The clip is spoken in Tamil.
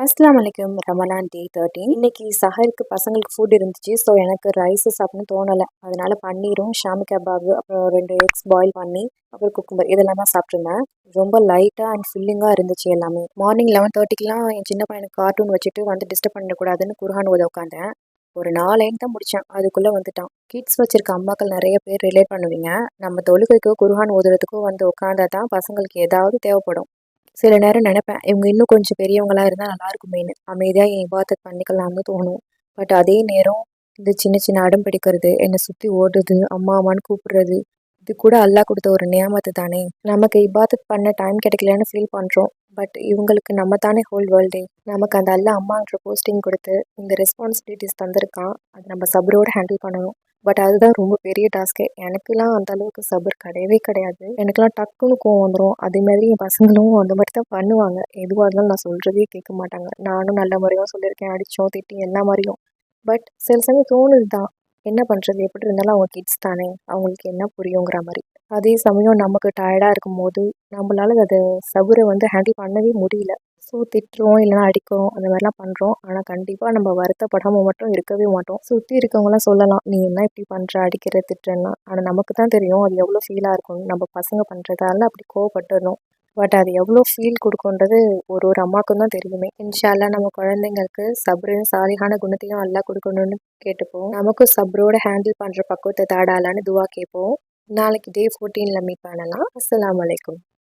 அஸ்ஸலாமு அலைக்கும். ரமலான் டே 13. இன்னைக்கு சஹருக்கு பசங்களுக்கு ஃபுட் இருந்துச்சு. ஸோ எனக்கு ரைஸ் சாப்பிடணும்னு தோணலை. அதனால பன்னீரும் ஷாமி கபாபு அப்புறம் 2 எக்ஸ் பாயில் பண்ணி அப்புறம் குக்கும்பர் இதெல்லாம் தான் சாப்பிட்ருந்தேன். ரொம்ப லைட்டாக அண்ட் ஃபில்லிங்காக இருந்துச்சு எல்லாமே. மார்னிங் 11:30க்குலாம் என் சின்ன பையனுக்கு கார்ட்டூன் வச்சுட்டு வந்து டிஸ்டர்ப் பண்ணக்கூடாதுன்னு குர்ஆன் ஓத உட்காந்தேன். ஒரு 4 லைன் தான் முடித்தேன், அதுக்குள்ளே வந்துட்டான். கிட்ஸ் வச்சிருக்க அம்மாக்கள் நிறைய பேர் ரிலேட் பண்ணுவீங்க. நம்ம தொழுகைக்கோ குர்ஆன் ஓதுறதுக்கோ வந்து உட்காந்தா தான் பசங்களுக்கு ஏதாவது தேவைப்படும். சில நேரம் நினைப்பேன், இவங்க இன்னும் கொஞ்சம் பெரியவங்களா இருந்தால் நல்லா இருக்குமேன்னு. அமைதியாக என் இபாதத் பண்ணிக்கலாம்னு தோணும். பட் அதே நேரம் இந்த சின்ன சின்ன அடம் பிடிக்கிறது, என்னை சுற்றி ஓடுறது, அம்மா அம்மான்னு கூப்பிடுறது, இது கூட அல்லாஹ் கொடுத்த ஒரு நியாமத்து தானே. நமக்கு இபாதத் பண்ண டைம் கிடைக்கலன்னு ஃபீல் பண்ணுறோம். பட் இவங்களுக்கு நம்ம தானே ஹோல் வேர்ல்டே. நமக்கு அந்த அல்லாஹ் அம்மான்ற போஸ்டிங் கொடுத்து இந்த ரெஸ்பான்சிபிலிட்டிஸ் தந்திருக்கான். அது நம்ம சபரோடு ஹேண்டில் பண்ணணும். பட் அதுதான் ரொம்ப பெரிய டாஸ்க்கே. எனக்குலாம் அந்த அளவுக்கு சபர் கிடையவே கிடையாது. எனக்குலாம் டக்குன்னு கோவம் வந்துடும். அதே மாதிரி என் பசங்களும் அந்த மாதிரி தான் பண்ணுவாங்க. எதுவாக இருந்தாலும் நான் சொல்கிறதே கேட்க மாட்டாங்க. நானும் நல்ல முறையும் சொல்லியிருக்கேன், அடித்தோம் திட்டி எல்லா மாதிரியும். பட் சில சமயம் தோணுது தான், என்ன பண்ணுறது, எப்படி இருந்தாலும் அவங்க கிட்ஸ் தானே, அவங்களுக்கு என்ன புரியுங்கிற மாதிரி. அதே சமயம் நமக்கு டயர்டாக இருக்கும்போது நம்மளால அதை சபரை ஹேண்டில் பண்ணவே முடியல. ஸோ திட்டுறோம், இல்லைனா அடிக்கிறோம், அந்த மாதிரிலாம் பண்ணுறோம். ஆனால் கண்டிப்பாக நம்ம வருத்தப்படாமல் மட்டும் இருக்கவே மாட்டோம். சுற்றி இருக்கவங்களாம் சொல்லலாம், நீ என்ன இப்படி பண்ணுற, அடிக்கிற திட்டுறன்னா. ஆனால் நமக்கு தான் தெரியும் அது எவ்வளோ ஃபீலாக இருக்கும்னு. நம்ம பசங்க பண்ணுறதால அப்படி கோவப்பட்டுறோம். பட் அது எவ்வளோ ஃபீல் கொடுக்குன்றது ஒரு ஒரு அம்மாவுக்கும் தான் தெரியுமே. இன்ஷா அல்லாஹ் நம்ம குழந்தைங்களுக்கு சப்ரையும் சாலிஹான குணத்தையும் அல்லாஹ் கொடுக்கணும்னு கேட்டுப்போம். நமக்கும் சப்ரோட ஹேண்டில் பண்ணுற பக்குவத்தை தாடாலான்னு துவா கேட்போம். நாளைக்கு டே 14ல் மீட் பண்ணலாம். அஸ்ஸலாமு அலைக்கும்.